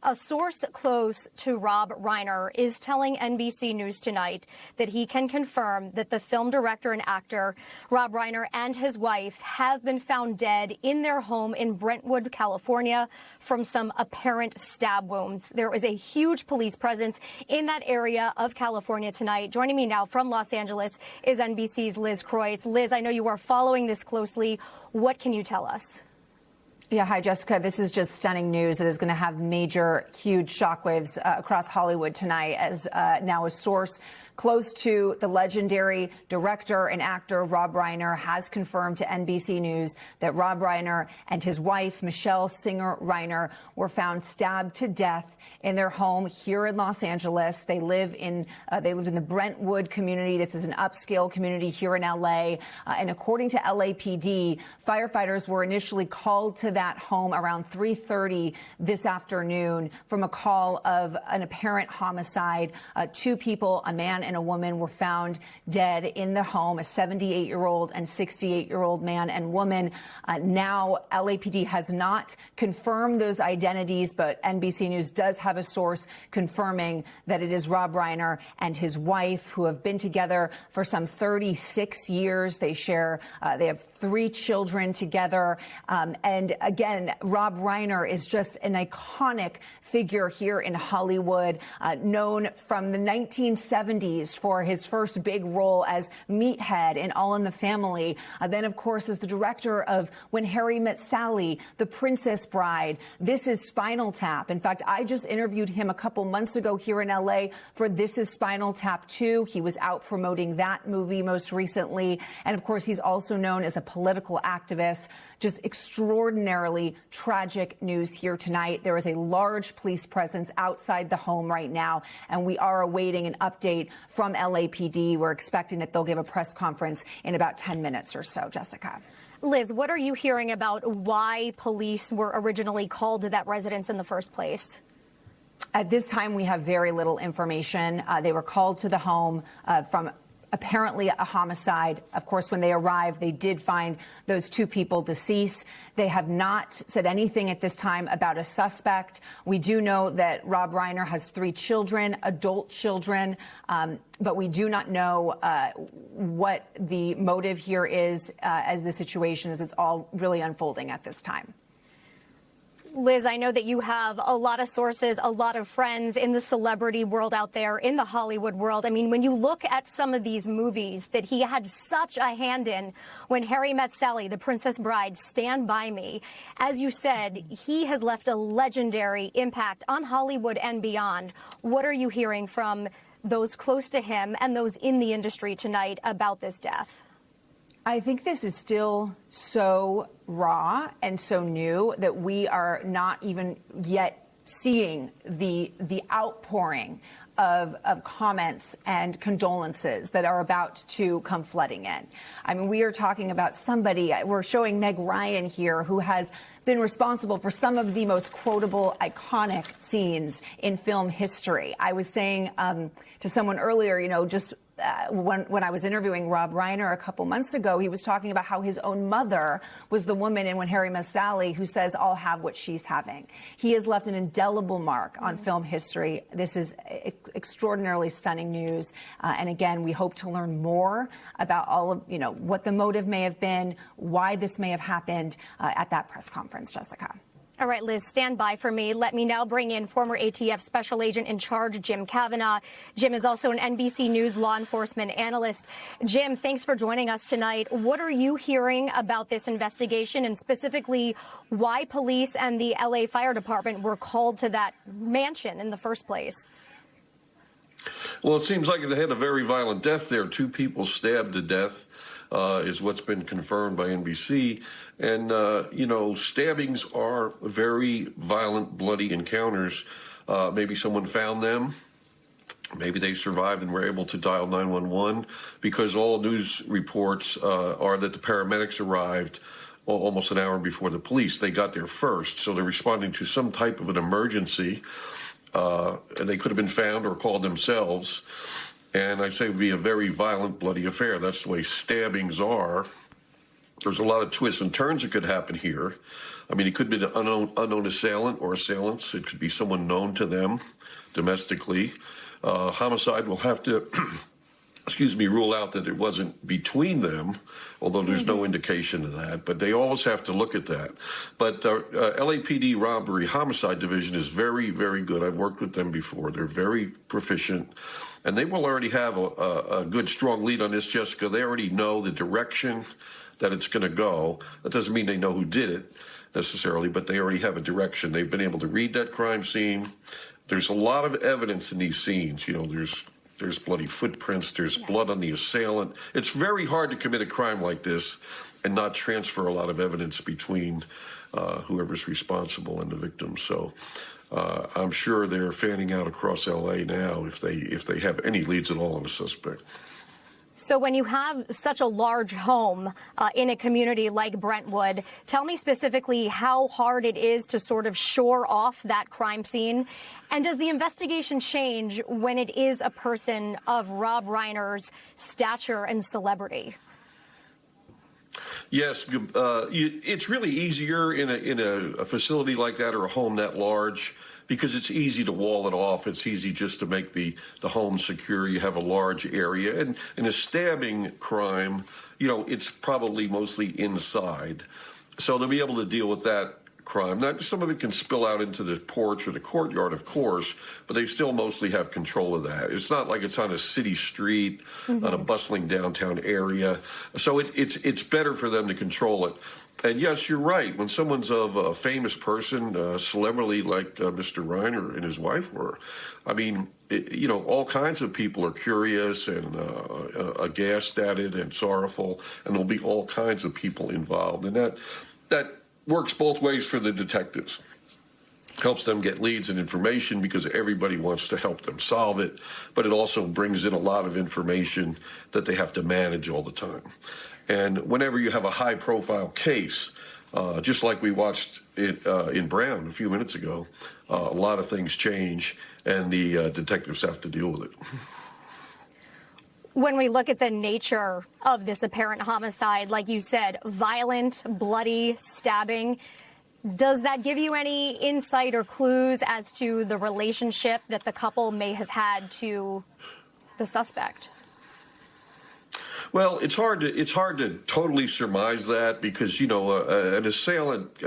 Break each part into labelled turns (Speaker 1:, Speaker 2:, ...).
Speaker 1: A source close to Rob Reiner is telling NBC News tonight that he can confirm that the film director and actor Rob Reiner and his wife have been found dead in their home in Brentwood, California, from some apparent stab wounds. There is a huge police presence in that area of California tonight. Joining me now from Los Angeles is NBC's Liz Kreutz. Liz, I know you are following this closely. What can you tell us?
Speaker 2: Yeah, hi, Jessica. This is just stunning news that is going to have major, huge shockwaves across Hollywood tonight, as now a source close to the legendary director and actor Rob Reiner has confirmed to NBC News that Rob Reiner and his wife, Michele Singer Reiner, were found stabbed to death in their home here in Los Angeles. They lived in the Brentwood community. This is an upscale community here in L.A. And according to LAPD, firefighters were initially called to that home around 3:30 this afternoon from a call of an apparent homicide. Two people, a man and a woman, were found dead in the home, a 78-year-old and 68-year-old man and woman. Now, LAPD has not confirmed those identities, but NBC News does have a source confirming that it is Rob Reiner and his wife, who have been together for some 36 years. They have 3 children together. And again, Rob Reiner is just an iconic figure here in Hollywood, known from the 1970s for his first big role as Meathead in All in the Family. Then, of course, as the director of When Harry Met Sally, The Princess Bride. This is Spinal Tap. In fact, I just interviewed him a couple months ago here in L.A. for This is Spinal Tap 2. He was out promoting that movie most recently. And, of course, he's also known as a political activist. Just extraordinarily tragic news here tonight. There is a large police presence outside the home right now, and we are awaiting an update from LAPD. We're expecting that they'll give a press conference in about 10 minutes or so. Jessica.
Speaker 1: Liz, what are you hearing about why police were originally called to that residence in the first place?
Speaker 2: At this time, we have very little information. They were called to the home from apparently a homicide. Of course, when they arrived, they did find those 2 people deceased. They have not said anything at this time about a suspect. We do know that Rob Reiner has 3 children, adult children, but we do not know what the motive here is as the situation is. It's all really unfolding at this time.
Speaker 1: Liz, I know that you have a lot of sources, a lot of friends in the celebrity world out there, in the Hollywood world. I mean, when you look at some of these movies that he had such a hand in, When Harry Met Sally, The Princess Bride, Stand By Me, as you said, he has left a legendary impact on Hollywood and beyond. What are you hearing from those close to him and those in the industry tonight about this death?
Speaker 2: I think this is still so raw and so new that we are not even yet seeing the outpouring of comments and condolences that are about to come flooding in. I mean, we are talking about somebody, we're showing Meg Ryan here, who has been responsible for some of the most quotable, iconic scenes in film history. I was saying to someone earlier, you know, just when I was interviewing Rob Reiner a couple months ago, he was talking about how his own mother was the woman in When Harry Met Sally who says, "I'll have what she's having." He has left an indelible mark on film history. This is extraordinarily stunning news. And again, we hope to learn more about all of, you know, what the motive may have been, why this may have happened at that press conference, Jessica.
Speaker 1: All right, Liz, stand by for me. Let me now bring in former ATF Special Agent in Charge, Jim Kavanaugh. Jim is also an NBC News law enforcement analyst. Jim, thanks for joining us tonight. What are you hearing about this investigation, and specifically why police and the LA Fire Department were called to that mansion in the first place?
Speaker 3: Well, it seems like they had a very violent death there. 2 people stabbed to death is what's been confirmed by NBC. And, you know, stabbings are very violent, bloody encounters. Maybe someone found them. Maybe they survived and were able to dial 911, because all news reports are that the paramedics arrived almost an hour before the police. They got there first, so they're responding to some type of an emergency. And they could have been found or called themselves. And I'd say it would be a very violent, bloody affair. That's the way stabbings are. There's a lot of twists and turns that could happen here. I mean, it could be an unknown assailant or assailants. It could be someone known to them domestically. Homicide will have to, rule out that it wasn't between them, although there's no indication of that. But they always have to look at that. But LAPD Robbery Homicide Division is very, very good. I've worked with them before. They're very proficient. And they will already have a good, strong lead on this, Jessica. They already know the direction that it's going to go. That doesn't mean they know who did it necessarily, but they already have a direction. They've been able to read that crime scene. There's a lot of evidence in these scenes. You know, there's bloody footprints. There's blood on the assailant. It's very hard to commit a crime like this and not transfer a lot of evidence between whoever's responsible and the victim. So I'm sure they're fanning out across L.A. now if they have any leads at all on the suspect.
Speaker 1: So when you have such a large home in a community like Brentwood, tell me specifically how hard it is to sort of shore off that crime scene. And does the investigation change when it is a person of Rob Reiner's stature and celebrity?
Speaker 3: Yes, it's really easier in a facility like that or a home that large because it's easy to wall it off. It's easy just to make the home secure. You have a large area. And in a stabbing crime, you know, it's probably mostly inside. So they'll be able to deal with that crime. Now, some of it can spill out into the porch or the courtyard, of course, but they still mostly have control of that. It's not like it's on a city street, on a bustling downtown area. So it's better for them to control it. And yes, you're right. When someone's of a famous person, celebrity like Mr. Reiner and his wife were, I mean, you know, all kinds of people are curious and aghast at it and sorrowful, and there'll be all kinds of people involved. And that works both ways for the detectives. Helps them get leads and information because everybody wants to help them solve it, but it also brings in a lot of information that they have to manage all the time. And whenever you have a high-profile case, just like we watched it in Brown a few minutes ago, a lot of things change, and the detectives have to deal with it.
Speaker 1: When we look at the nature of this apparent homicide, like you said, violent, bloody, stabbing, does that give you any insight or clues as to the relationship that the couple may have had to the suspect?
Speaker 3: Well, it's hard to totally surmise that because, you know, an assailant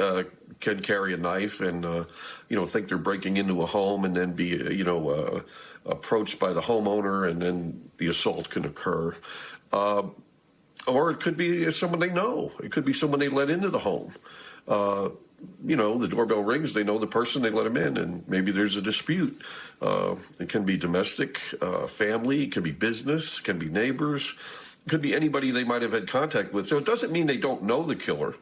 Speaker 3: can carry a knife and, you know, think they're breaking into a home and then be, you know, approached by the homeowner and then the assault can occur. Or it could be someone they know. It could be someone they let into the home. You know, the doorbell rings, they know the person, they let him in, and maybe there's a dispute. It can be domestic, family, it can be business, it can be neighbors. It could be anybody they might have had contact with. So it doesn't mean they don't know the killer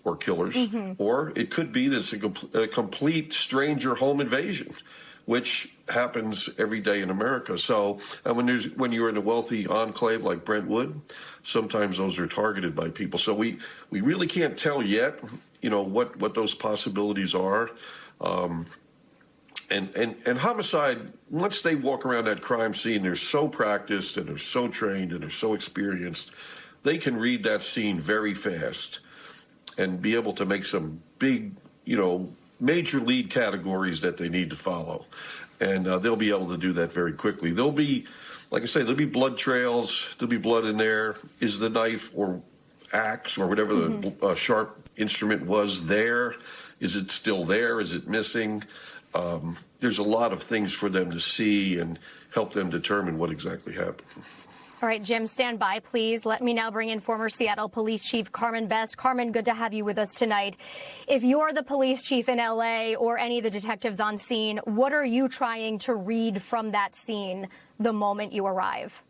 Speaker 3: or killers. Or it could be that it's a complete stranger home invasion, which happens every day in America. So when you're in a wealthy enclave like Brentwood, sometimes those are targeted by people. So we really can't tell yet, you know, what those possibilities are. And homicide, once they walk around that crime scene, they're so practiced and they're so trained and they're so experienced, they can read that scene very fast and be able to make some big, you know, major lead categories that they need to follow. And they'll be able to do that very quickly. There'll be, like I say, there'll be blood trails, there'll be blood in there. Is the knife or axe or whatever the sharp instrument was there? Is it still there? Is it missing? There's a lot of things for them to see and help them determine what exactly happened.
Speaker 1: All right, Jim, stand by, please. Let me now bring in former Seattle Police Chief Carmen Best. Carmen, good to have you with us tonight. If you're the police chief in L.A. or any of the detectives on scene, what are you trying to read from that scene the moment you arrive?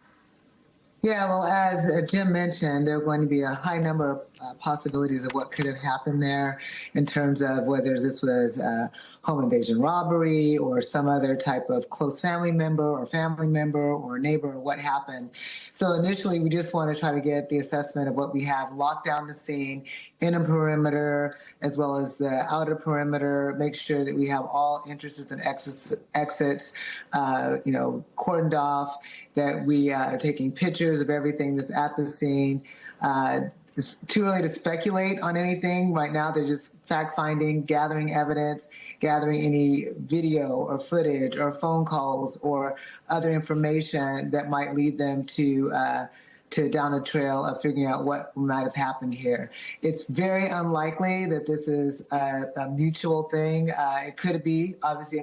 Speaker 4: Yeah, well, as Jim mentioned, there are going to be a high number of possibilities of what could have happened there in terms of whether this was a home invasion robbery or some other type of close family member or neighbor or what happened. So initially, we just want to try to get the assessment of what we have, lock down the scene, inner perimeter as well as the outer perimeter, make sure that we have all entrances and exits, cordoned off, that we are taking pictures of everything that's at the scene. it's too early to speculate on anything. Right now, they're just fact-finding, gathering evidence, gathering any video or footage or phone calls or other information that might lead them to down a trail of figuring out what might have happened here. It's very unlikely that this is a mutual thing. It could be, obviously,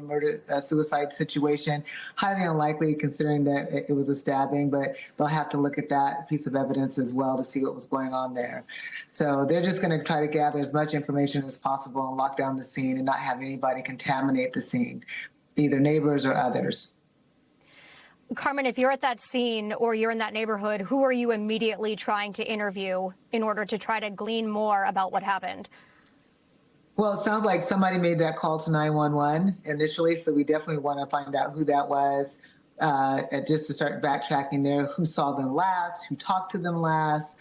Speaker 4: a suicide situation. Highly unlikely considering that it was a stabbing, but they'll have to look at that piece of evidence as well to see what was going on there. So they're just going to try to gather as much information as possible and lock down the scene and not have anybody contaminate the scene, either neighbors or others.
Speaker 1: Carmen, if you're at that scene or you're in that neighborhood, who are you immediately trying to interview in order to try to glean more about what happened?
Speaker 4: Well, it sounds like somebody made that call to 911 initially, so we definitely want to find out who that was, just to start backtracking there, who saw them last, who talked to them last,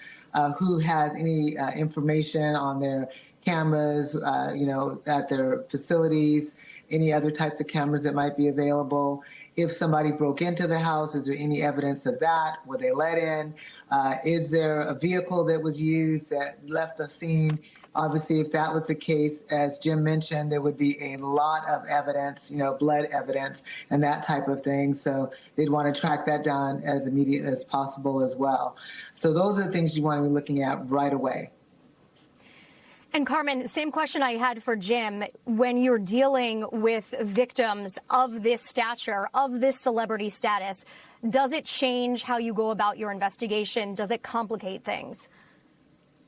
Speaker 4: who has any information on their cameras, at their facilities, any other types of cameras that might be available. If somebody broke into the house, is there any evidence of that? Were they let in? Is there a vehicle that was used that left the scene? Obviously, if that was the case, as Jim mentioned, there would be a lot of evidence, blood evidence and that type of thing. So they'd want to track that down as immediate as possible as well. So those are the things you want to be looking at right away.
Speaker 1: And Carmen, same question I had for Jim. When you're dealing with victims of this stature, of this celebrity status, does it change how you go about your investigation? Does it complicate things?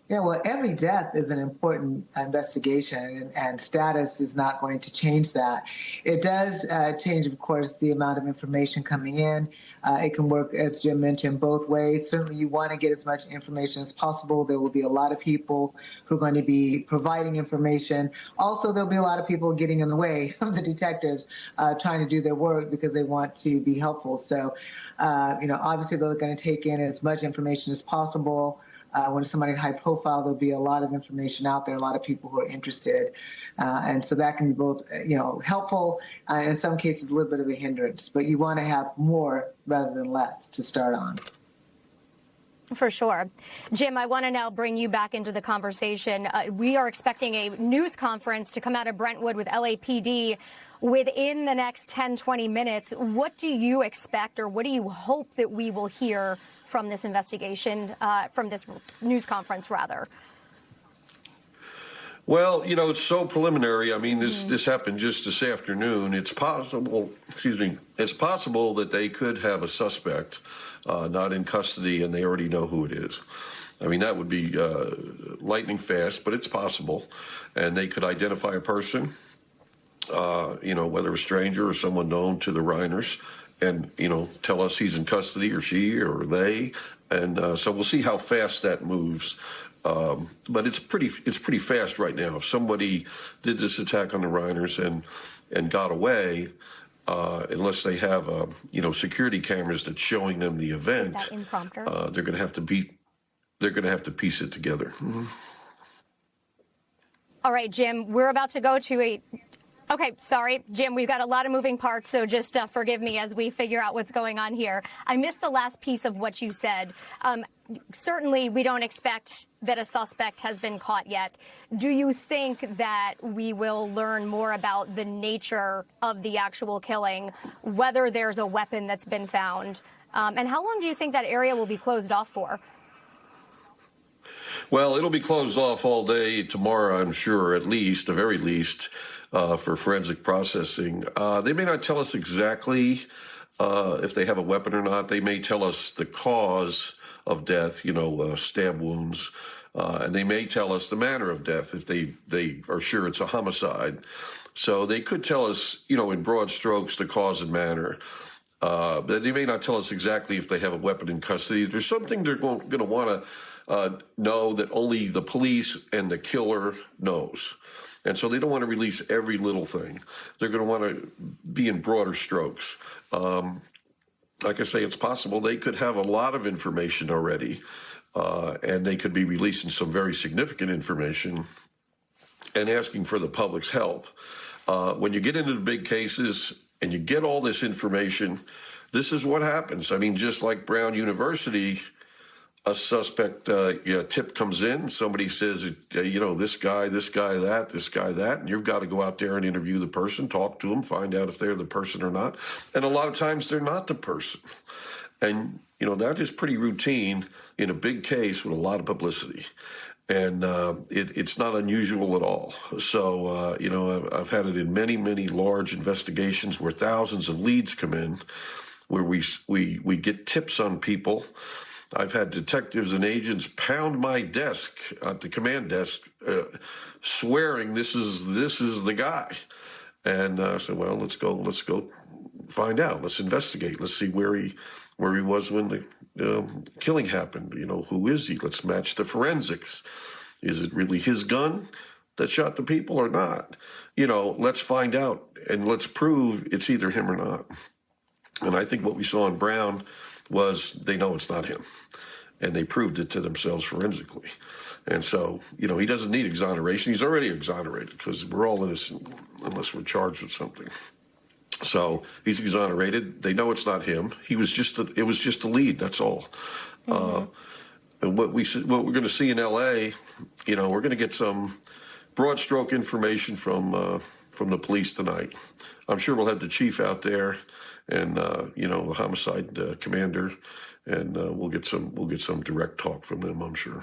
Speaker 4: Yeah, well, every death is an important investigation, and status is not going to change that. It does change, of course, the amount of information coming in. It can work, as Jim mentioned, both ways. Certainly, you want to get as much information as possible. There will be a lot of people who are going to be providing information. Also, there'll be a lot of people getting in the way of the detectives trying to do their work because they want to be helpful. So, obviously, they're going to take in as much information as possible. When it's somebody high profile, there'll be a lot of information out there, a lot of people who are interested. And so that can be both, helpful, in some cases, a little bit of a hindrance. But you want to have more rather than less to start on.
Speaker 1: For sure. Jim, I want to now bring you back into the conversation. We are expecting a news conference to come out of Brentwood with LAPD within the next 10, 20 minutes. What do you expect, or what do you hope that we will hear from this investigation, from this news conference, rather?
Speaker 3: Well, it's so preliminary. I mean, this happened just this afternoon. It's possible that they could have a suspect not in custody and they already know who it is. I mean, that would be lightning fast, but it's possible. And they could identify a person, whether a stranger or someone known to the Reiners, and, tell us he's in custody, or she, or they. And so we'll see how fast that moves. But it's pretty fast right now. If somebody did this attack on the Reiners and got away, unless they have, security cameras that's showing them the event,
Speaker 1: is that impromptu?
Speaker 3: They're going to have to piece it together. Mm-hmm.
Speaker 1: All right, Jim, we're about to go to Okay, sorry, Jim, we've got a lot of moving parts, so just forgive me as we figure out what's going on here. I missed the last piece of what you said. Certainly, we don't expect that a suspect has been caught yet. Do you think that we will learn more about the nature of the actual killing, whether there's a weapon that's been found? And how long do you think that area will be closed off for?
Speaker 3: Well, it'll be closed off all day tomorrow, I'm sure, at least, the very least. For forensic processing. They may not tell us exactly if they have a weapon or not. They may tell us the cause of death, stab wounds, and they may tell us the manner of death if they are sure it's a homicide. So they could tell us, in broad strokes, the cause and manner. But they may not tell us exactly if they have a weapon in custody. There's something they're going to want to know that only the police and the killer knows. And so they don't want to release every little thing. They're going to want to be in broader strokes. Like I say, it's possible they could have a lot of information already, and they could be releasing some very significant information and asking for the public's help. When you get into the big cases and you get all this information, this is what happens. I mean, just like Brown University, a suspect tip comes in, somebody says, this guy, that, and you've got to go out there and interview the person, talk to them, find out if they're the person or not. And a lot of times they're not the person. And, that is pretty routine in a big case with a lot of publicity. And it's not unusual at all. So, I've had it in many, many large investigations where thousands of leads come in, where we get tips on people. I've had detectives and agents pound my desk at the command desk, swearing this is the guy. And I said, well, let's go find out. Let's investigate. Let's see where he was when the killing happened. Who is he? Let's match the forensics. Is it really his gun that shot the people or not? Let's find out and let's prove it's either him or not. And I think what we saw in Brown was they know it's not him, and they proved it to themselves forensically. And so, he doesn't need exoneration. He's already exonerated because we're all innocent unless we're charged with something. So he's exonerated. They know it's not him. It was just a lead. That's all. Mm-hmm. And what we're going to see in L.A., we're going to get some broad stroke information from the police tonight. I'm sure we'll have the chief out there and the homicide commander, and we'll get some direct talk from them, I'm sure.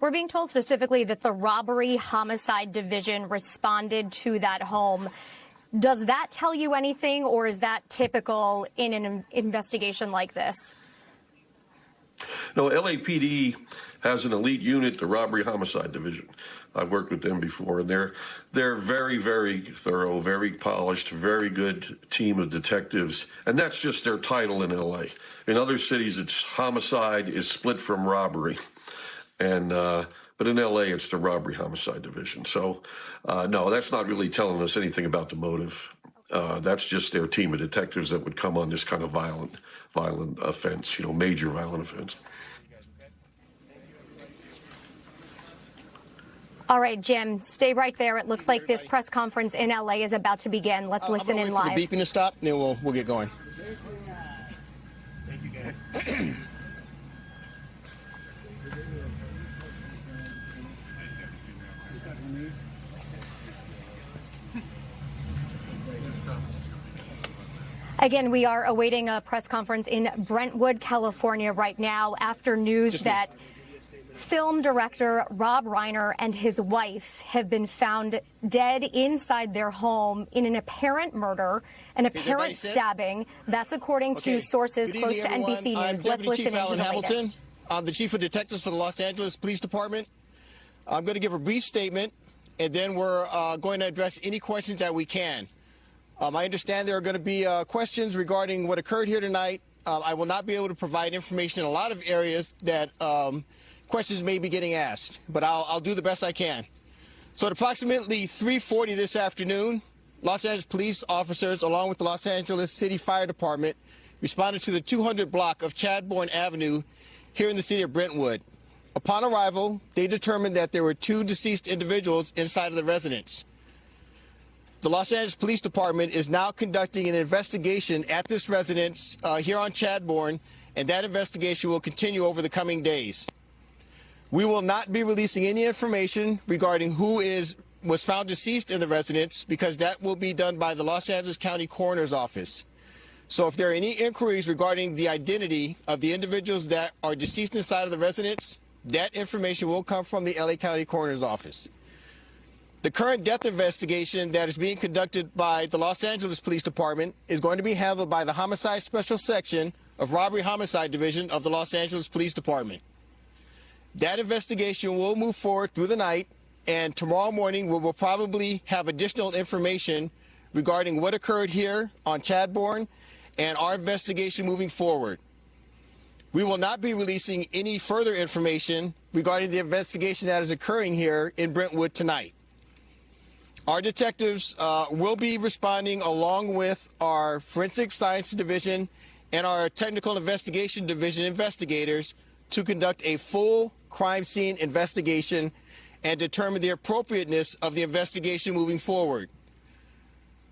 Speaker 1: We're being told specifically that the robbery homicide division responded to that home. Does that tell you anything, or is that typical in an investigation like this?
Speaker 3: No, LAPD has an elite unit, the robbery homicide division. I've worked with them before, and they're very, very thorough, very polished, very good team of detectives, and that's just their title in LA. In other cities, it's homicide is split from robbery, and but in LA, it's the robbery homicide division. So, no, that's not really telling us anything about the motive. That's just their team of detectives that would come on this kind of violent offense, major violent offense.
Speaker 1: All right, Jim, stay right there. It looks like this press conference in L.A. is about to begin. Let's listen in live.
Speaker 5: I'm going to wait for the beeping to stop, and then we'll get going.
Speaker 6: Thank you, guys.
Speaker 1: Again, we are awaiting a press conference in Brentwood, California right now after news that film director Rob Reiner and his wife have been found dead inside their home in an apparent murder, an apparent stabbing. That's according to sources close to NBC News. Let's listen into the latest.
Speaker 5: I'm the Chief of Detectives for the Los Angeles Police Department. I'm going to give a brief statement, and then we're going to address any questions that we can. I understand there are going to be questions regarding what occurred here tonight. I will not be able to provide information in a lot of areas that questions may be getting asked, but I'll do the best I can. So at approximately 3:40 this afternoon, Los Angeles police officers, along with the Los Angeles City Fire Department, responded to the 200 block of Chadbourne Avenue here in the city of Brentwood. Upon arrival, they determined that there were 2 deceased individuals inside of the residence. The Los Angeles Police Department is now conducting an investigation at this residence here on Chadbourne, and that investigation will continue over the coming days. We will not be releasing any information regarding who was found deceased in the residence, because that will be done by the Los Angeles County Coroner's Office. So if there are any inquiries regarding the identity of the individuals that are deceased inside of the residence, that information will come from the LA County Coroner's Office. The current death investigation that is being conducted by the Los Angeles Police Department is going to be handled by the Homicide Special Section of Robbery Homicide Division of the Los Angeles Police Department. That investigation will move forward through the night, and tomorrow morning we will probably have additional information regarding what occurred here on Chadbourne and our investigation moving forward. We will not be releasing any further information regarding the investigation that is occurring here in Brentwood tonight. Our detectives will be responding along with our Forensic Science Division and our Technical Investigation Division investigators to conduct a full crime scene investigation and determine the appropriateness of the investigation moving forward.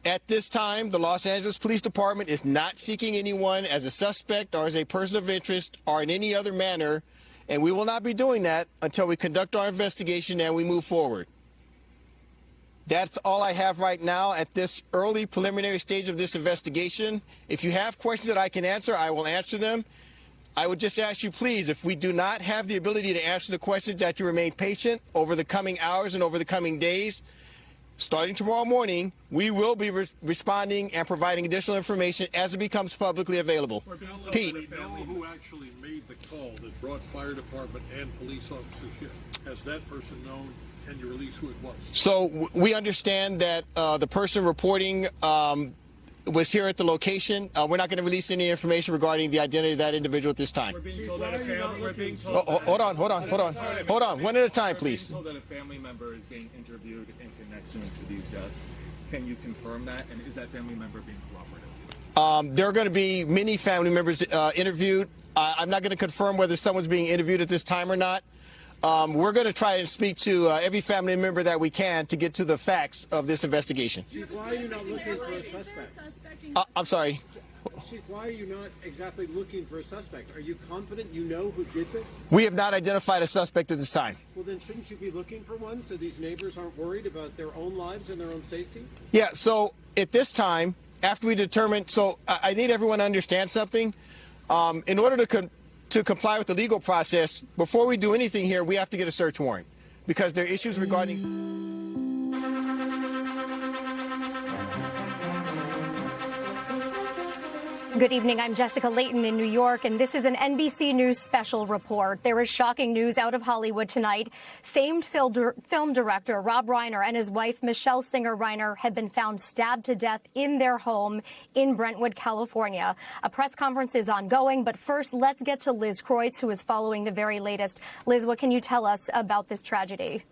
Speaker 5: At this time, the Los Angeles Police Department is not seeking anyone as a suspect or as a person of interest or in any other manner And we will not be doing that until we conduct our investigation and we move forward. That's all I have right now at this early preliminary stage of this investigation. If you have questions that I can answer, I will answer them. I would just ask you, please, if we do not have the ability to answer the questions, that you remain patient over the coming hours and over the coming days. Starting tomorrow morning, we will be responding and providing additional information as it becomes publicly available. Pete.
Speaker 6: We know who actually made the call that brought fire department and police officers here. Has that person known? Can you release who it was?
Speaker 5: So we understand that the person reporting was here at the location. We're not going to release any information regarding the identity of that individual at this time.
Speaker 6: We're being told that a family,
Speaker 5: hold on. One at a time, please.
Speaker 7: We're being told that a family member is being interviewed in connection to these deaths. Can you confirm that? And is that family member being cooperative?
Speaker 5: There are going to be many family members interviewed. I'm not going to confirm whether someone's being interviewed at this time or not. We're going to try and speak to every family member that we can to get to the facts of this investigation.
Speaker 8: Chief, why are you not looking for a suspect?
Speaker 5: I'm sorry.
Speaker 8: Chief, why are you not exactly looking for a suspect? Are you confident you know who did this?
Speaker 5: We have not identified a suspect at this time.
Speaker 8: Well, then shouldn't you be looking for one so these neighbors aren't worried about their own lives and their own safety?
Speaker 5: Yeah, so at this time, after we determine, so I need everyone to understand something. In order to comply with the legal process, before we do anything here, we have to get a search warrant because there are issues regarding...
Speaker 1: Good evening. I'm Jessica Layton in New York, and this is an NBC News special report. There is shocking news out of Hollywood tonight. Famed film director Rob Reiner and his wife Michele Singer Reiner have been found stabbed to death in their home in Brentwood, California. A press conference is ongoing, but first let's get to Liz Kreutz, who is following the very latest. Liz, what can you tell us about this tragedy?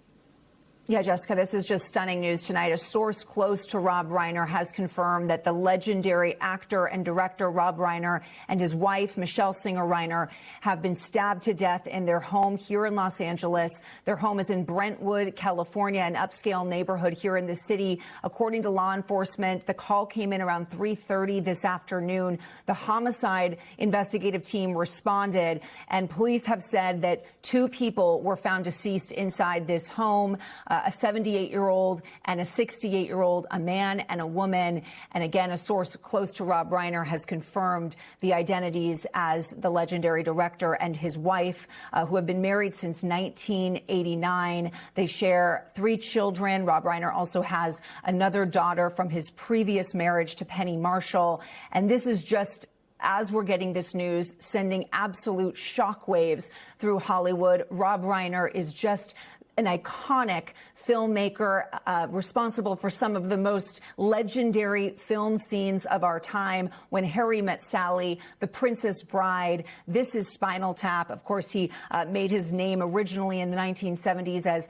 Speaker 2: Yeah, Jessica, this is just stunning news tonight. A source close to Rob Reiner has confirmed that the legendary actor and director Rob Reiner and his wife, Michele Singer Reiner, have been stabbed to death in their home here in Los Angeles. Their home is in Brentwood, California, an upscale neighborhood here in the city. According to law enforcement, the call came in around 3:30 this afternoon. The homicide investigative team responded, and police have said that 2 people were found deceased inside this home. A 78-year-old and a 68-year-old, a man and a woman. And again, a source close to Rob Reiner has confirmed the identities as the legendary director and his wife, who have been married since 1989. They share 3 children. Rob Reiner also has another daughter from his previous marriage to Penny Marshall. And this is just, as we're getting this news, sending absolute shockwaves through Hollywood. Rob Reiner is just an iconic filmmaker, responsible for some of the most legendary film scenes of our time. When Harry Met Sally, The Princess Bride, This Is Spinal Tap. Of course, he made his name originally in the 1970s as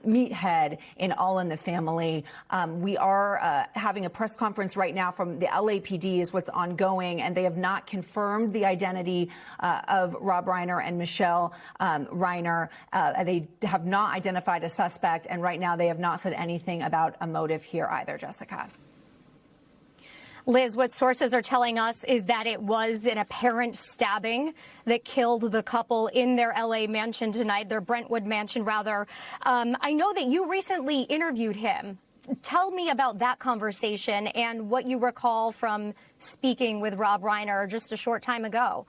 Speaker 2: Meathead in All in the Family. We are having a press conference right now from the LAPD is what's ongoing, and they have not confirmed the identity of Rob Reiner and Michele Reiner. They have not identified a suspect, and right now they have not said anything about a motive here either, Jessica.
Speaker 1: Liz, what sources are telling us is that it was an apparent stabbing that killed the couple in their L.A. mansion tonight, their Brentwood mansion, rather. I know that you recently interviewed him. Tell me about that conversation and what you recall from speaking with Rob Reiner just a short time ago.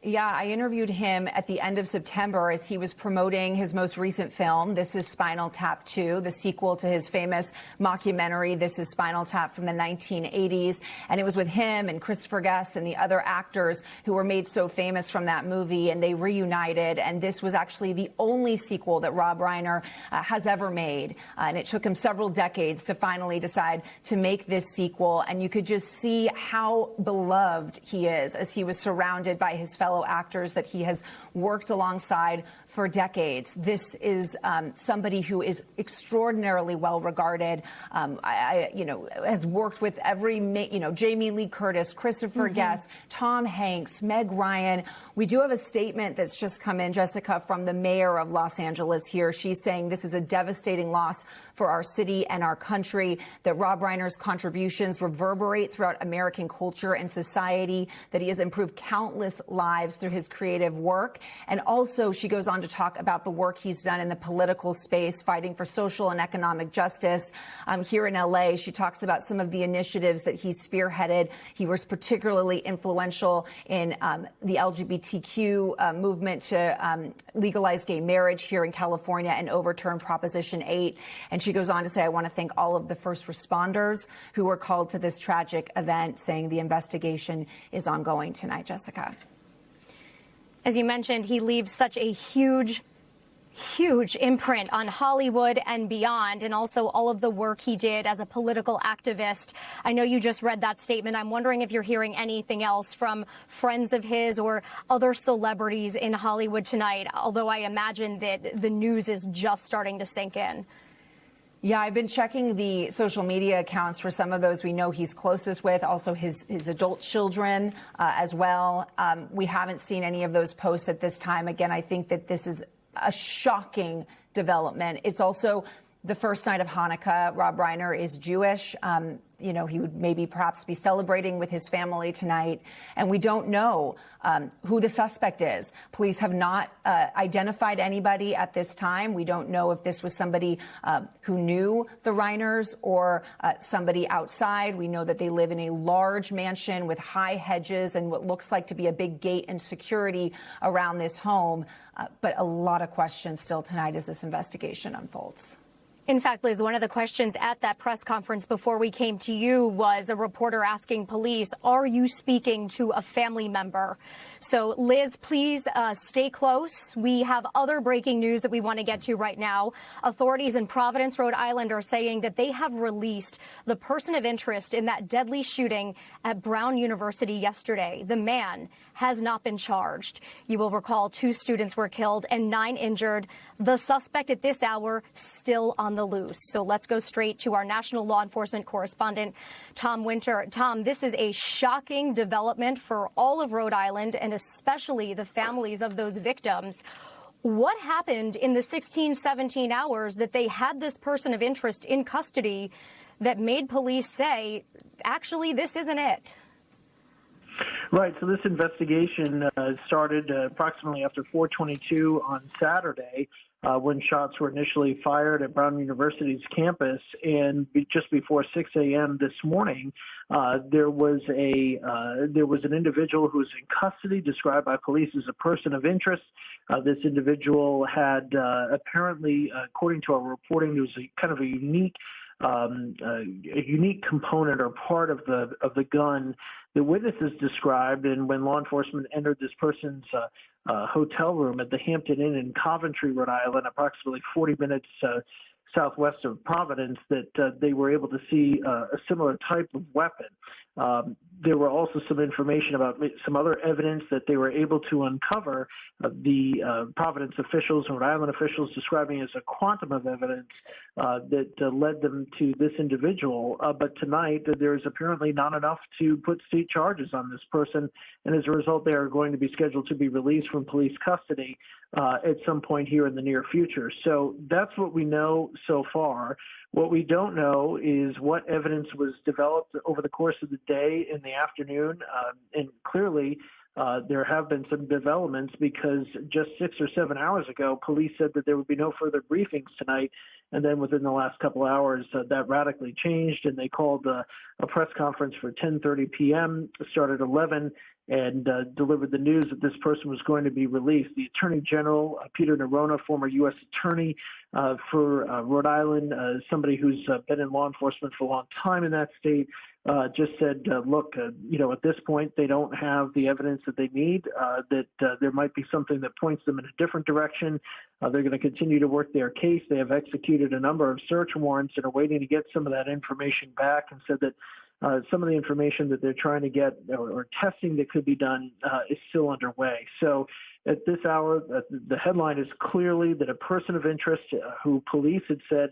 Speaker 2: Yeah, I interviewed him at the end of September as he was promoting his most recent film, This Is Spinal Tap 2, the sequel to his famous mockumentary, This Is Spinal Tap from the 1980s. And it was with him and Christopher Guest and the other actors who were made so famous from that movie, and they reunited. And this was actually the only sequel that Rob Reiner has ever made. And it took him several decades to finally decide to make this sequel. And you could just see how beloved he is as he was surrounded by his fellow actors that he has worked alongside for decades. This is somebody who is extraordinarily well regarded. Has worked with every, Jamie Lee Curtis, Christopher Guest, Tom Hanks, Meg Ryan. We do have a statement that's just come in, Jessica, from the mayor of Los Angeles here. She's saying this is a devastating loss for our city and our country, that Rob Reiner's contributions reverberate throughout American culture and society, that he has improved countless lives lives through his creative work. And also she goes on to talk about the work he's done in the political space, fighting for social and economic justice. Here in LA, she talks about some of the initiatives that he's spearheaded. He was particularly influential in the LGBTQ movement to legalize gay marriage here in California and overturn Proposition 8. And she goes on to say, I want to thank all of the first responders who were called to this tragic event, saying the investigation is ongoing tonight. Jessica.
Speaker 1: As you mentioned, he leaves such a huge imprint on Hollywood and beyond, and also all of the work he did as a political activist. I know you just read that statement. I'm wondering if you're hearing anything else from friends of his or other celebrities in Hollywood tonight, although I imagine that the news is just starting to sink in.
Speaker 2: Yeah, I've been checking the social media accounts for some of those we know he's closest with, also his adult children as well. We haven't seen any of those posts at this time. Again, I think that this is a shocking development. It's also the first night of Hanukkah. Rob Reiner is Jewish. You know, he would maybe perhaps be celebrating with his family tonight. And we don't know who the suspect is. Police have not identified anybody at this time. We don't know if this was somebody who knew the Reiners or somebody outside. We know that they live in a large mansion with high hedges and what looks like to be a big gate and security around this home. But a lot of questions still tonight as this investigation unfolds.
Speaker 1: In fact, Liz, one of the questions at that press conference before we came to you was a reporter asking police, are you speaking to a family member? So, Liz, please stay close. We have other breaking news that we want to get to right now. Authorities in Providence, Rhode Island are saying that they have released the person of interest in that deadly shooting at Brown University yesterday. The man has not been charged. You will recall 2 students were killed and 9 injured. The suspect at this hour still on the loose. So let's go straight to our national law enforcement correspondent, Tom Winter. Tom, this is a shocking development for all of Rhode Island and especially the families of those victims. What happened in the 16, 17 hours that they had this person of interest in custody that made police say, actually, this isn't it?
Speaker 9: Right. So this investigation started approximately after 4:22 on Saturday when shots were initially fired at Brown University's campus. And just before 6 a.m. this morning, there was an individual who was in custody, described by police as a person of interest. This individual had apparently, according to our reporting, there was a kind of a unique component or part of the gun. The witnesses described, and when law enforcement entered this person's hotel room at the Hampton Inn in Coventry, Rhode Island, approximately 40 minutes southwest of Providence, that they were able to see a similar type of weapon. There were also some information about some other evidence that they were able to uncover. The Providence officials and Rhode Island officials describing as a quantum of evidence that led them to this individual. But tonight, there is apparently not enough to put state charges on this person. And as a result, they are going to be scheduled to be released from police custody at some point here in the near future. So that's what we know so far. What we don't know is what evidence was developed over the course of the day in the afternoon. And clearly, there have been some developments because just 6 or 7 hours ago, police said that there would be no further briefings tonight. And then within the last couple hours, that radically changed, and they called a press conference for 10:30 p.m., started 11, and delivered the news that this person was going to be released. The Attorney General, Peter Nerona, former U.S. Attorney for Rhode Island, somebody who's been in law enforcement for a long time in that state, just said, look, at this point, they don't have the evidence that they need, that there might be something that points them in a different direction. They're going to continue to work their case. They have executed a number of search warrants and are waiting to get some of that information back, and said that some of the information that they're trying to get or testing that could be done is still underway. So at this hour, the headline is clearly that a person of interest who police had said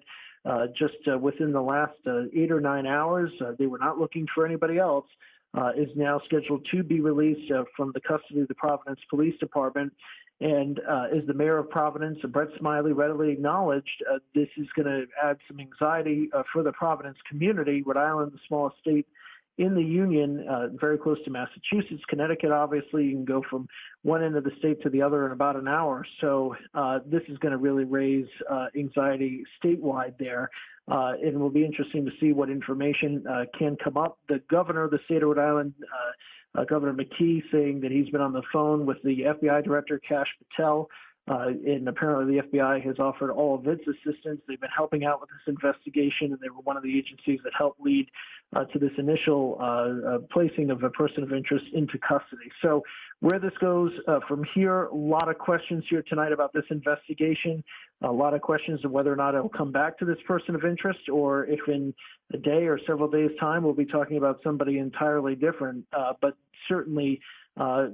Speaker 9: just within the last 8 or 9 hours, they were not looking for anybody else, is now scheduled to be released from the custody of the Providence Police Department. And as the mayor of Providence, Brett Smiley, readily acknowledged, this is going to add some anxiety for the Providence community. Rhode Island, the smallest state in the Union, very close to Massachusetts, Connecticut. Obviously, you can go from one end of the state to the other in about an hour. So this is going to really raise anxiety statewide there. It will be interesting to see what information can come up. The governor of the state of Rhode Island, Governor McKee, saying that he's been on the phone with the FBI director, Kash Patel, and apparently the FBI has offered all of its assistance. They've been helping out with this investigation, and they were one of the agencies that helped lead to this initial placing of a person of interest into custody. So where this goes from here, a lot of questions here tonight about this investigation, a lot of questions of whether or not it will come back to this person of interest, or if in a day or several days' time we'll be talking about somebody entirely different, but certainly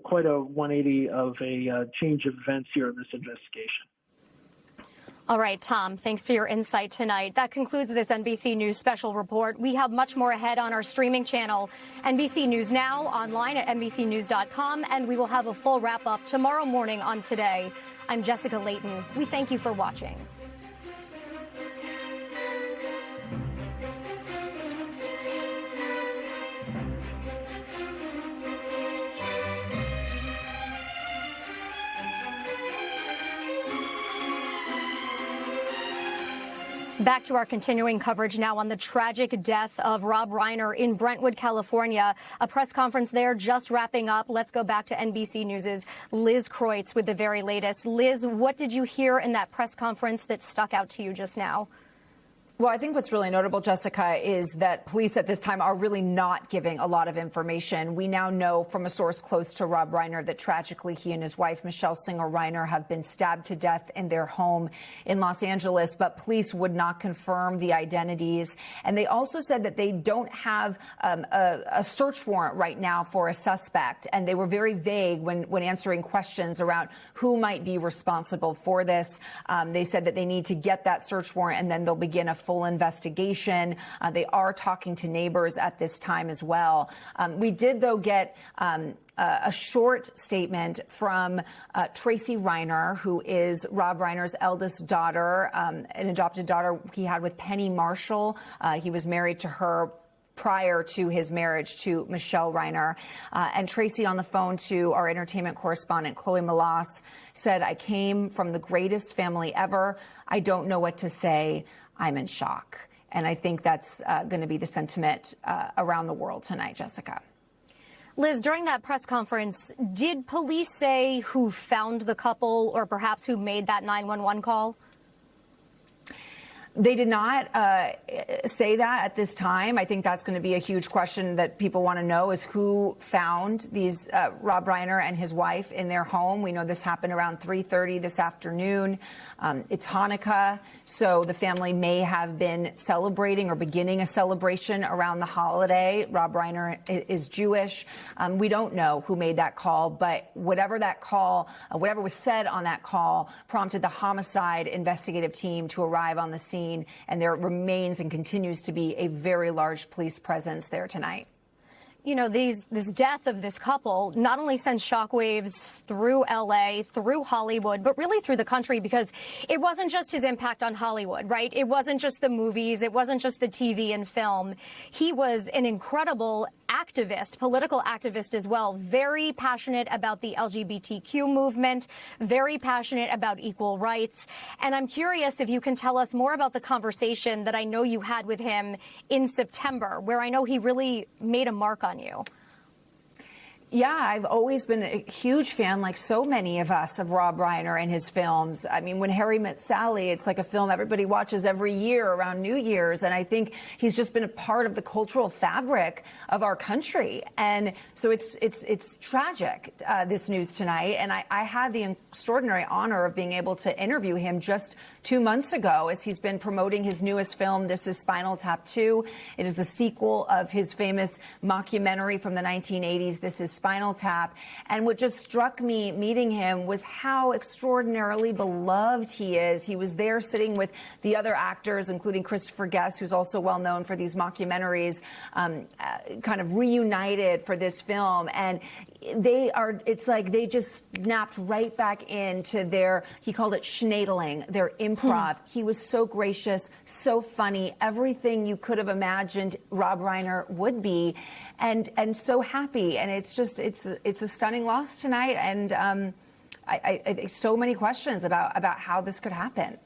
Speaker 9: quite a 180 of a change of events here in this investigation.
Speaker 1: All right, Tom, thanks for your insight tonight. That concludes this NBC News special report. We have much more ahead on our streaming channel, NBC News Now, online at NBCnews.com, and we will have a full wrap-up tomorrow morning on Today. I'm Jessica Layton. We thank you for watching. Back to our continuing coverage now on the tragic death of Rob Reiner in Brentwood, California. A press conference there just wrapping up. Let's go back to NBC News' Liz Kreutz with the very latest. Liz, what did you hear in that press conference that stuck out to you just now?
Speaker 2: Well, I think what's really notable, Jessica, is that police at this time are really not giving a lot of information. We now know from a source close to Rob Reiner that tragically he and his wife, Michele Singer Reiner, have been stabbed to death in their home in Los Angeles, but police would not confirm the identities. And they also said that they don't have a search warrant right now for a suspect. And they were very vague when answering questions around who might be responsible for this. They said that they need to get that search warrant and then they'll begin a full investigation. They are talking to neighbors at this time as well. We did, though, get a short statement from Tracy Reiner, who is Rob Reiner's eldest daughter, an adopted daughter he had with Penny Marshall. He was married to her prior to his marriage to Michele Reiner. And Tracy, on the phone to our entertainment correspondent, Chloe Malas, said, "I came from the greatest family ever. I don't know what to say. I'm in shock." And I think that's going to be the sentiment around the world tonight, Jessica.
Speaker 1: Liz, during that press conference, did police say who found the couple or perhaps who made that 911 call?
Speaker 2: They did not say that at this time. I think that's going to be a huge question that people want to know is who found these Rob Reiner and his wife in their home. We know this happened around 3:30 this afternoon. It's Hanukkah, so the family may have been celebrating or beginning a celebration around the holiday. Rob Reiner is Jewish. We don't know who made that call, but whatever that call, whatever was said on that call prompted the homicide investigative team to arrive on the scene. And there remains and continues to be a very large police presence there tonight.
Speaker 1: You know, this death of this couple not only sends shockwaves through L.A., through Hollywood, but really through the country, because it wasn't just his impact on Hollywood, right? It wasn't just the movies. It wasn't just the TV and film. He was an incredible activist, political activist as well, very passionate about the LGBTQ movement, very passionate about equal rights. And I'm curious if you can tell us more about the conversation that I know you had with him in September, where I know he really made a mark on you.
Speaker 2: Yeah, I've always been a huge fan, like so many of us, of Rob Reiner and his films. I mean, When Harry Met Sally, it's like a film everybody watches every year around New Year's. And I think he's just been a part of the cultural fabric of our country. And so it's tragic, this news tonight. And I had the extraordinary honor of being able to interview him just 2 months ago as he's been promoting his newest film, This Is Spinal Tap 2. It is the sequel of his famous mockumentary from the 1980s, This Is Spinal Tap. And what just struck me meeting him was how extraordinarily beloved he is. He was there sitting with the other actors, including Christopher Guest, who's also well known for these mockumentaries, kind of reunited for this film. And it's like they just snapped right back into their, he called it schnadeling, their improv. He was so gracious, so funny, everything you could have imagined Rob Reiner would be, and so happy. And it's just, it's a stunning loss tonight. And I so many questions about how this could happen.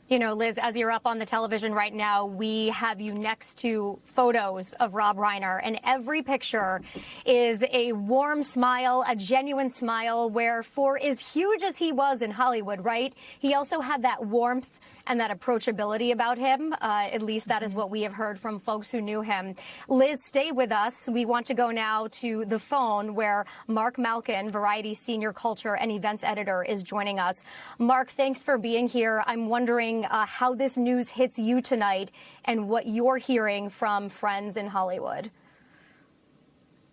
Speaker 1: You know, Liz, as you're up on the television right now, we have you next to photos of Rob Reiner, and every picture is a warm smile, a genuine smile, where for as huge as he was in Hollywood, right, he also had that warmth and that approachability about him. At least that is what we have heard from folks who knew him. Liz, stay with us. We want to go now to the phone where Mark Malkin, Variety's senior culture and events editor, is joining us. Mark, thanks for being here. I'm wondering how this news hits you tonight and what you're hearing from friends in Hollywood.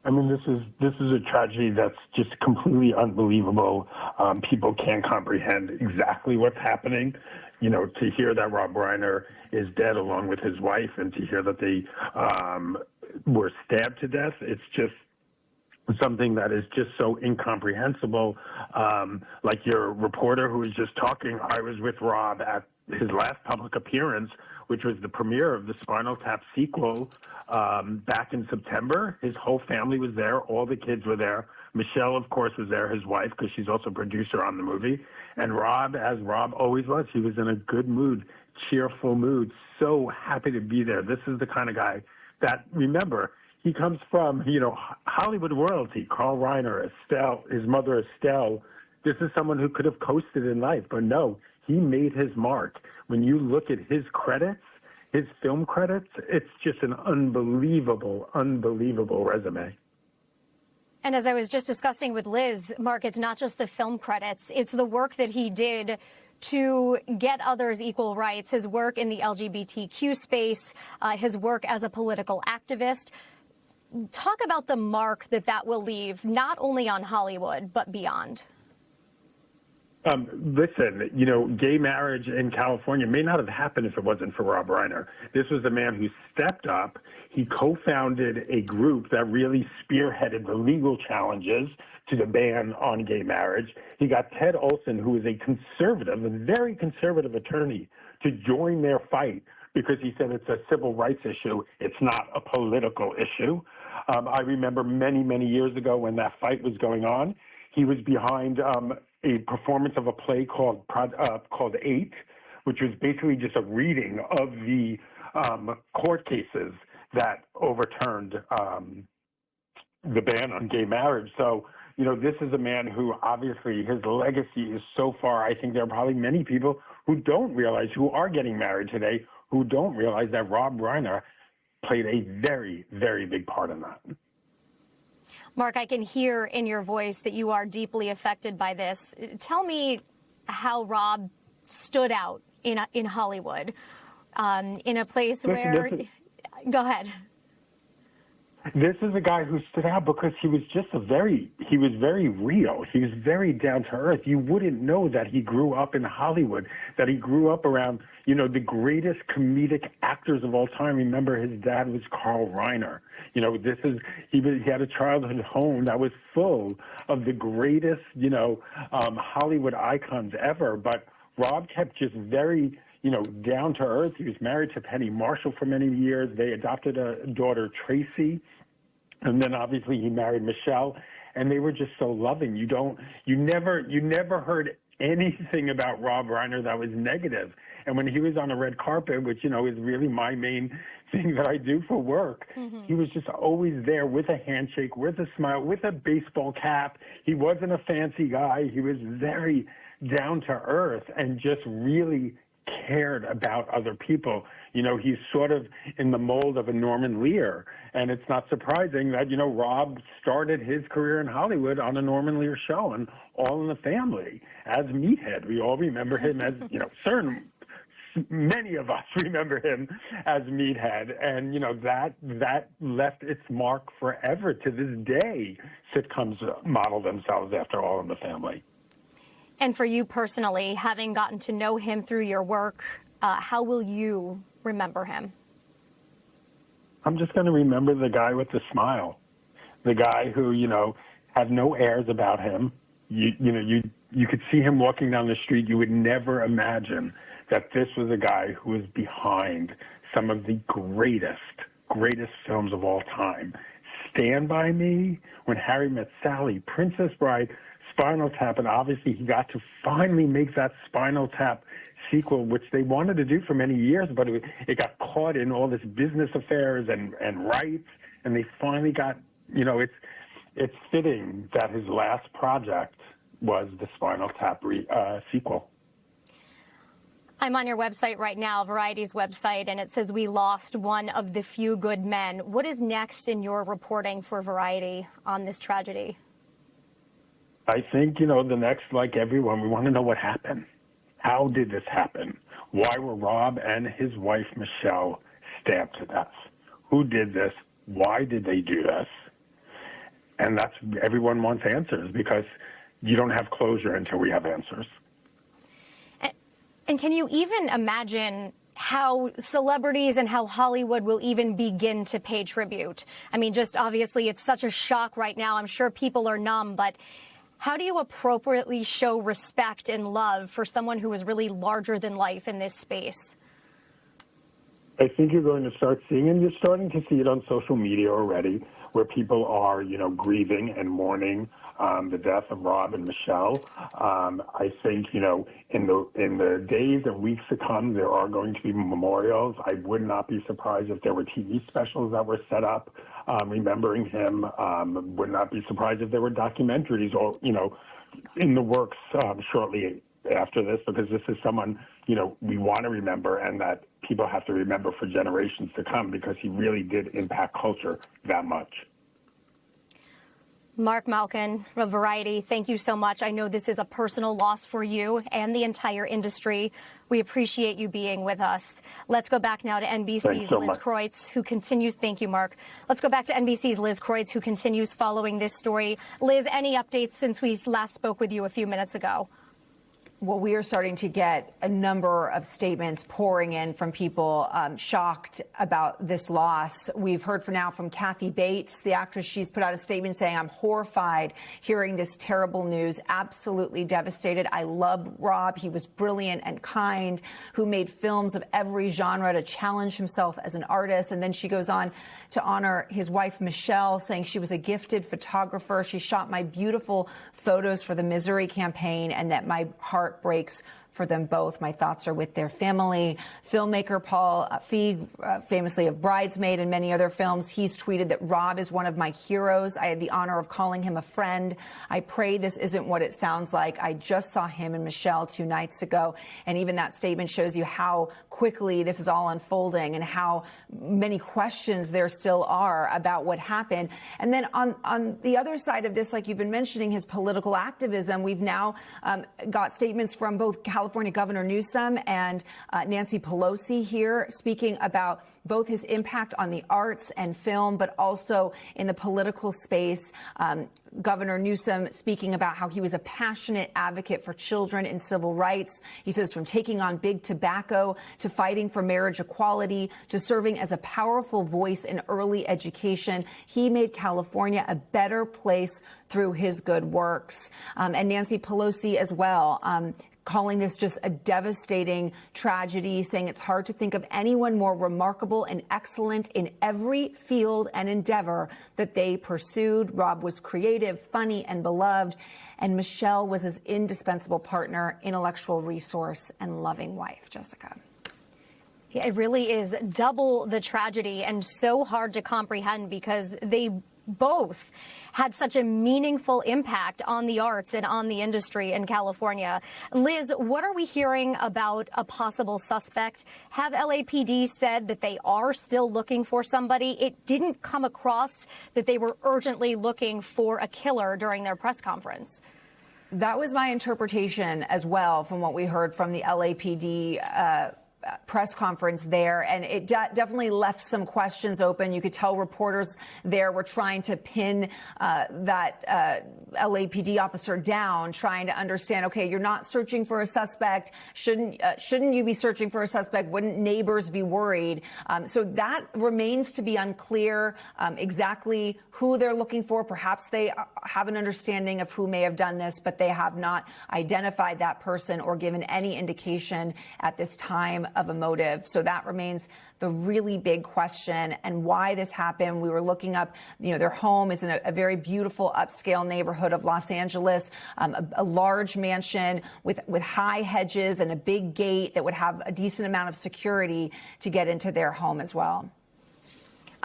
Speaker 10: I mean, this is a tragedy that's just completely unbelievable. People can't comprehend exactly what's happening. You know, to hear that Rob Reiner is dead along with his wife, and to hear that they were stabbed to death, it's just something that is just so incomprehensible. Like your reporter who was just talking, I was with Rob at his last public appearance, which was the premiere of the Spinal Tap sequel back in September. His whole family was there. All the kids were there. Michele, of course, was there, his wife, because she's also producer on the movie. And Rob, as Rob always was, he was in a good mood, cheerful mood, so happy to be there. This is the kind of guy that, remember, he comes from, you know, Hollywood royalty. Carl Reiner, Estelle, his mother Estelle. This is someone who could have coasted in life, but no, he made his mark. When you look at his credits, his film credits, it's just an unbelievable, unbelievable resume.
Speaker 1: And as I was just discussing with Liz, Mark, it's not just the film credits. It's the work that he did to get others equal rights, his work in the LGBTQ space, his work as a political activist. Talk about the mark that will leave, not only on Hollywood, but beyond.
Speaker 10: Listen, you know, gay marriage in California may not have happened if it wasn't for Rob Reiner. This was a man who stepped up. He co-founded a group that really spearheaded the legal challenges to the ban on gay marriage. He got Ted Olson, who is a conservative, a very conservative attorney, to join their fight because he said it's a civil rights issue. It's not a political issue. I remember many, many years ago when that fight was going on, he was behind a performance of a play called 8, which was basically just a reading of the court cases that overturned the ban on gay marriage. So, you know, this is a man who obviously his legacy is so far. I think there are probably many people who don't realize, who are getting married today, who don't realize that Rob Reiner played a very, very big part in that.
Speaker 1: Mark, I can hear in your voice that you are deeply affected by this. Tell me how Rob stood out in Hollywood, in a place where... Go ahead.
Speaker 10: This is a guy who stood out because he was just he was very real. He was very down to earth. You wouldn't know that he grew up in Hollywood, that he grew up around, you know, the greatest comedic actors of all time. Remember, his dad was Carl Reiner. You know, he had a childhood home that was full of the greatest, you know, Hollywood icons ever. But Rob kept just very, you know, down to earth. He was married to Penny Marshall for many years. They adopted a daughter, Tracy. And then obviously he married Michele, and they were just so loving. You never heard anything about Rob Reiner that was negative. And when he was on a red carpet, which, you know, is really my main thing that I do for work, he was just always there with a handshake, with a smile, with a baseball cap. He wasn't a fancy guy. He was very down to earth and just really cared about other people. You know, he's sort of in the mold of a Norman Lear, and it's not surprising that, you know, Rob started his career in Hollywood on a Norman Lear show and All in the Family as Meathead. We all remember him as, you know, many of us remember him as Meathead, and, you know, that left its mark forever. To this day, sitcoms model themselves after All in the Family.
Speaker 1: And for you personally, having gotten to know him through your work, how will you remember him?
Speaker 10: I'm just going to remember the guy with the smile, the guy who, you know, have no airs about him. You could see him walking down the street. You would never imagine that this was a guy who was behind some of the greatest films of all time. Stand By Me, When Harry Met Sally, Princess Bride, Spinal Tap, and obviously he got to finally make that Spinal Tap sequel, which they wanted to do for many years, but it got caught in all this business affairs and rights, and they finally got, it's fitting that his last project was the Spinal Tap sequel.
Speaker 1: I'm on your website right now, Variety's website, and it says we lost one of the few good men. What is next in your reporting for Variety on this tragedy?
Speaker 10: I think, the next, like everyone, we want to know what happened. How did this happen? Why were Rob and his wife, Michele, stabbed to death? Who did this? Why did they do this? And that's, everyone wants answers because you don't have closure until we have answers.
Speaker 1: And can you even imagine how celebrities and how Hollywood will even begin to pay tribute? I mean, just obviously it's such a shock right now. I'm sure people are numb, but how do you appropriately show respect and love for someone who is really larger than life in this space?
Speaker 10: I think you're going to start seeing, and you're starting to see it on social media already, where people are, grieving and mourning the death of Rob and Michele. I think, in the days and weeks to come, there are going to be memorials. I would not be surprised if there were TV specials that were set up remembering him. Would not be surprised if there were documentaries or, in the works shortly after this, because this is someone, we want to remember and that people have to remember for generations to come because he really did impact culture that much.
Speaker 1: Mark Malkin of Variety, thank you so much. I know this is a personal loss for you and the entire industry. We appreciate you being with us. Let's go back now to NBC's Liz Kreutz, who continues. Thank you, Mark. Let's go back to NBC's Liz Kreutz, who continues following this story. Liz, any updates since we last spoke with you a few minutes ago?
Speaker 2: Well, we are starting to get a number of statements pouring in from people shocked about this loss. We've heard from Kathy Bates, the actress. She's put out a statement saying, I'm horrified hearing this terrible news, absolutely devastated. I love Rob. He was brilliant and kind, who made films of every genre to challenge himself as an artist. And then she goes on to honor his wife, Michele, saying she was a gifted photographer. She shot my beautiful photos for the Misery campaign, and that my heart breaks for them both. My thoughts are with their family. Filmmaker Paul Feig, famously of Bridesmaid and many other films, he's tweeted that Rob is one of my heroes. I had the honor of calling him a friend. I pray this isn't what it sounds like. I just saw him and Michele 2 nights ago. And even that statement shows you how quickly this is all unfolding and how many questions there still are about what happened. And then on the other side of this, like you've been mentioning, his political activism, we've now got statements from both California Governor Newsom and Nancy Pelosi here speaking about both his impact on the arts and film, but also in the political space. Governor Newsom speaking about how he was a passionate advocate for children and civil rights. He says from taking on big tobacco to fighting for marriage equality to serving as a powerful voice in early education, he made California a better place through his good works. And Nancy Pelosi as well, calling this just a devastating tragedy, saying it's hard to think of anyone more remarkable and excellent in every field and endeavor that they pursued. Rob was creative, funny, and beloved, and Michele was his indispensable partner, intellectual resource, and loving wife. Jessica.
Speaker 1: Yeah, it really is double the tragedy and so hard to comprehend because they both had such a meaningful impact on the arts and on the industry in California. Liz, what are we hearing about a possible suspect? Have LAPD said that they are still looking for somebody? It didn't come across that they were urgently looking for a killer during their press conference.
Speaker 2: That was my interpretation as well from what we heard from the LAPD press conference there, and it definitely left some questions open. You could tell reporters there were trying to pin that LAPD officer down, trying to understand, okay, you're not searching for a suspect. Shouldn't you be searching for a suspect? Wouldn't neighbors be worried? So that remains to be unclear exactly who they're looking for. Perhaps they have an understanding of who may have done this, but they have not identified that person or given any indication at this time of a motive. So that remains the really big question, and why this happened. We were looking up, their home is in a very beautiful upscale neighborhood of Los Angeles, a large mansion with high hedges and a big gate that would have a decent amount of security to get into their home as well.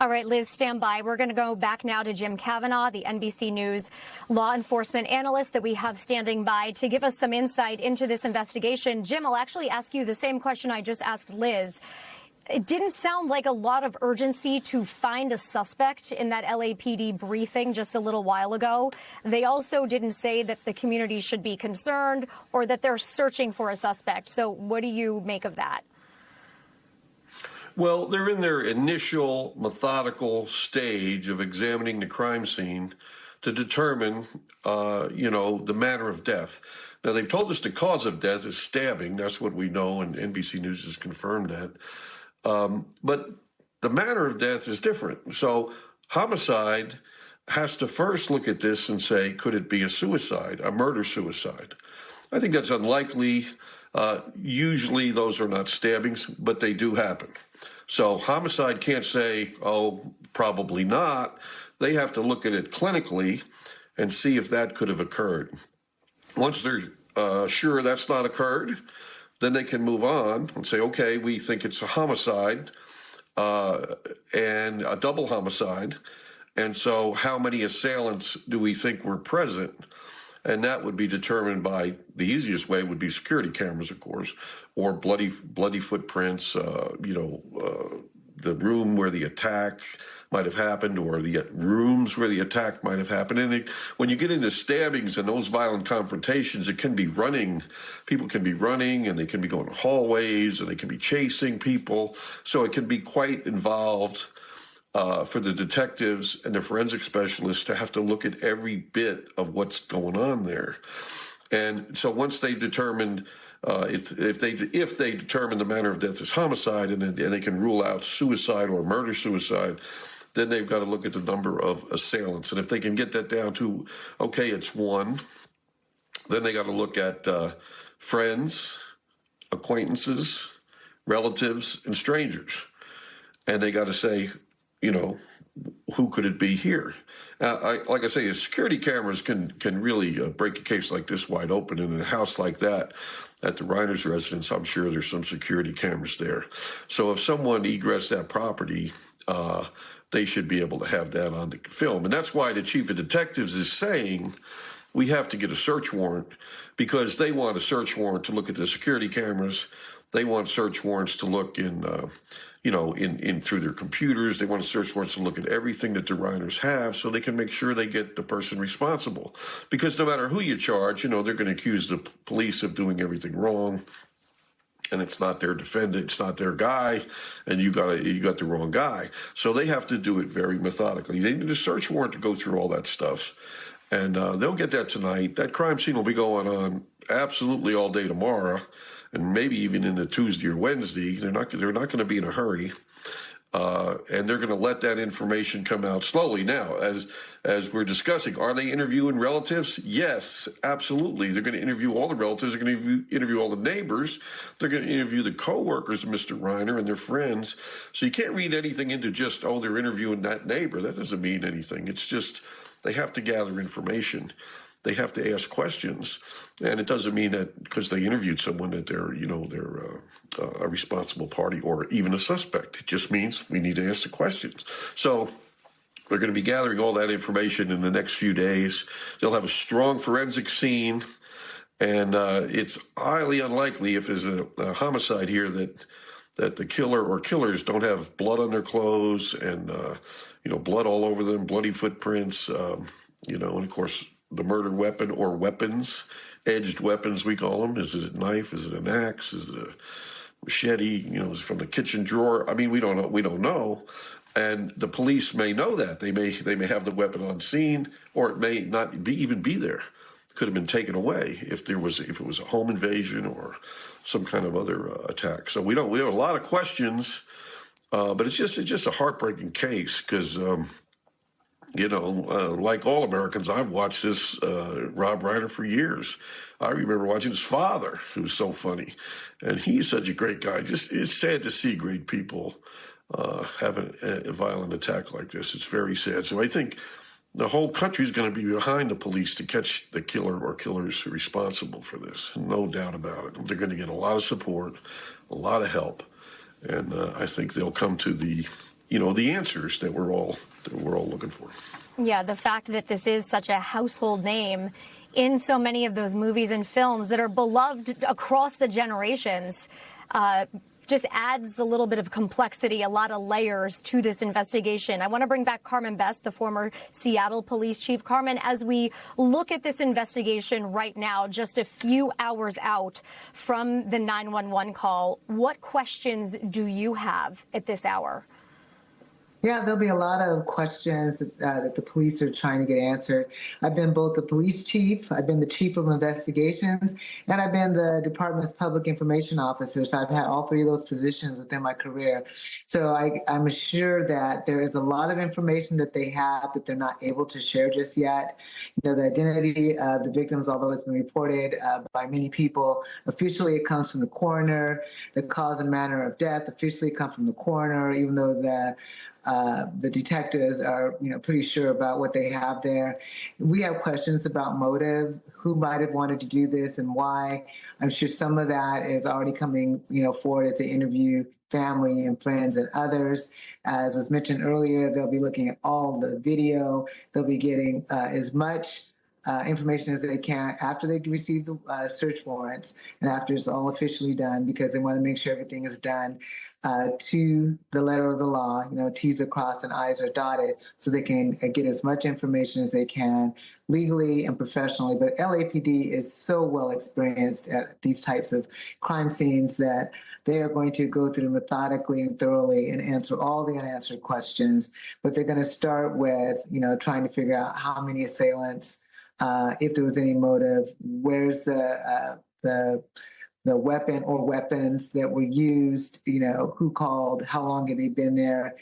Speaker 1: All right, Liz, stand by. We're going to go back now to Jim Kavanaugh, the NBC News law enforcement analyst that we have standing by to give us some insight into this investigation. Jim, I'll actually ask you the same question I just asked Liz. It didn't sound like a lot of urgency to find a suspect in that LAPD briefing just a little while ago. They also didn't say that the community should be concerned or that they're searching for a suspect. So what do you make of that?
Speaker 3: Well, they're in their initial methodical stage of examining the crime scene to determine, the manner of death. Now, they've told us the cause of death is stabbing. That's what we know, and NBC News has confirmed that. But the manner of death is different. So homicide has to first look at this and say, could it be a suicide, a murder-suicide? I think that's unlikely. Usually those are not stabbings, but they do happen. So homicide can't say, oh, probably not. They have to look at it clinically and see if that could have occurred. Once they're sure that's not occurred, then they can move on and say, okay, we think it's a homicide and a double homicide. And so how many assailants do we think were present? And that would be determined by, the easiest way would be security cameras, of course, or bloody footprints, the room where the attack might have happened, or the rooms where the attack might have happened. And when you get into stabbings and those violent confrontations, it can be running. People can be running, and they can be going to hallways, and they can be chasing people. So it can be quite involved for the detectives and the forensic specialists to have to look at every bit of what's going on there. And so once they've determined, if they determine the manner of death is homicide, and they can rule out suicide or murder-suicide, then they've got to look at the number of assailants. And if they can get that down to, okay, it's one, then they got to look at friends, acquaintances, relatives, and strangers. And they got to say, who could it be here? Like I say, security cameras can really break a case like this wide open. In a house like that, at the Reiner's residence, I'm sure there's some security cameras there. So if someone egressed that property, they should be able to have that on the film. And that's why the chief of detectives is saying we have to get a search warrant, because they want a search warrant to look at the security cameras. They want search warrants to look in through their computers. They want search warrants to look at everything that the Reiners have, so they can make sure they get the person responsible. Because no matter who you charge, they're going to accuse the police of doing everything wrong, and it's not their defendant, it's not their guy, and you got the wrong guy. So they have to do it very methodically. They need a search warrant to go through all that stuff, and they'll get that tonight. That crime scene will be going on absolutely all day tomorrow, and maybe even into Tuesday or Wednesday. They're not going to be in a hurry, and they're going to let that information come out slowly. Now, as we're discussing, are they interviewing relatives? Yes, absolutely. They're going to interview all the relatives. They're going to interview all the neighbors. They're going to interview the coworkers of Mr. Reiner and their friends. So you can't read anything into just, oh, they're interviewing that neighbor. That doesn't mean anything. It's just they have to gather information. They have to ask questions, and it doesn't mean that because they interviewed someone that they're a responsible party or even a suspect. It just means we need to ask the questions. So they're going to be gathering all that information in the next few days. They'll have a strong forensic scene, and it's highly unlikely, if there's a homicide here, that the killer or killers don't have blood on their clothes and blood all over them, bloody footprints, and of course, the murder weapon or weapons, edged weapons we call them. Is it a knife? Is it an axe? Is it machete, was from the kitchen drawer. I mean, we don't know. And the police may know that. They may have the weapon on scene, or it may not even be there. It could have been taken away if it was a home invasion or some kind of other attack. So we have a lot of questions, but it's just a heartbreaking case because like all Americans, I've watched this Rob Reiner for years. I remember watching his father, who was so funny, and he's such a great guy. It's sad to see great people have a violent attack like this. It's very sad. So I think the whole country is going to be behind the police to catch the killer or killers responsible for this. No doubt about it. They're going to get a lot of support, a lot of help, and I think they'll come to the answers that we're all looking for.
Speaker 1: Yeah, the fact that this is such a household name in so many of those movies and films that are beloved across the generations just adds a little bit of complexity, a lot of layers to this investigation. I want to bring back Carmen Best, the former Seattle police chief. Carmen, as we look at this investigation right now, just a few hours out from the 911 call, what questions do you have at this hour?
Speaker 4: Yeah, there'll be a lot of questions that the police are trying to get answered. I've been both the police chief, I've been the chief of investigations, and I've been the department's public information officer. So I've had all three of those positions within my career. So I'm sure that there is a lot of information that they have that they're not able to share just yet. The identity of the victims, although it's been reported by many people, officially it comes from the coroner. The cause and manner of death officially comes from the coroner, even though the detectives are, pretty sure about what they have there. We have questions about motive, who might have wanted to do this and why. I'm sure some of that is already coming, forward as they interview family and friends and others. As was mentioned earlier, they'll be looking at all the video. They'll be getting as much information as they can after they receive the search warrants and after it's all officially done, because they want to make sure everything is done to the letter of the law, T's are crossed and I's are dotted, so they can get as much information as they can legally and professionally. But LAPD is so well experienced at these types of crime scenes that they are going to go through methodically and thoroughly and answer all the unanswered questions. But they're going to start with, trying to figure out how many assailants, if there was any motive, where's the weapon or weapons that were used, who called, how long had they been there,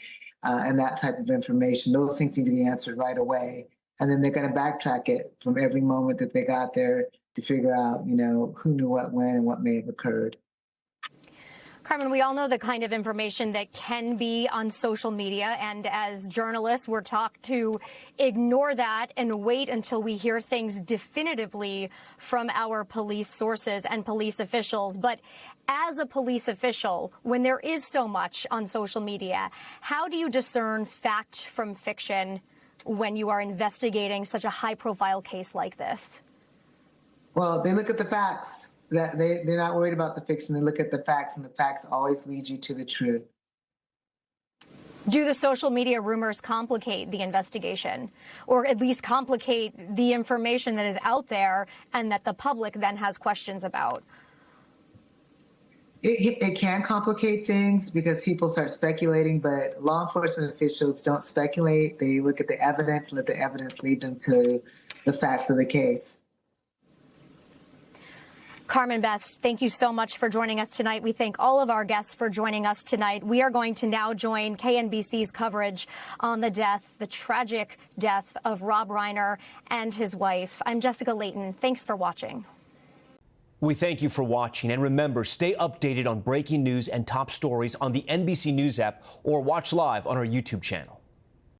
Speaker 4: and that type of information. Those things need to be answered right away. And then they're going to backtrack it from every moment that they got there to figure out, who knew what, when, and what may have occurred.
Speaker 1: Carmen, we all know the kind of information that can be on social media, and as journalists, we're taught to ignore that and wait until we hear things definitively from our police sources and police officials. But as a police official, when there is so much on social media, how do you discern fact from fiction when you are investigating such a high-profile case like this?
Speaker 4: Well, they look at the facts. That they're not worried about the fiction. They look at the facts, and the facts always lead you to the truth.
Speaker 1: Do the social media rumors complicate the investigation, or at least complicate the information that is out there and that the public then has questions about?
Speaker 4: It can complicate things because people start speculating, but law enforcement officials don't speculate. They look at the evidence and let the evidence lead them to the facts of the case.
Speaker 1: Carmen Best, thank you so much for joining us tonight. We thank all of our guests for joining us tonight. We are going to now join KNBC's coverage on the tragic death of Rob Reiner and his wife. I'm Jessica Layton. Thanks for watching.
Speaker 11: We thank you for watching, and remember, stay updated on breaking news and top stories on the NBC News app or watch live on our YouTube channel.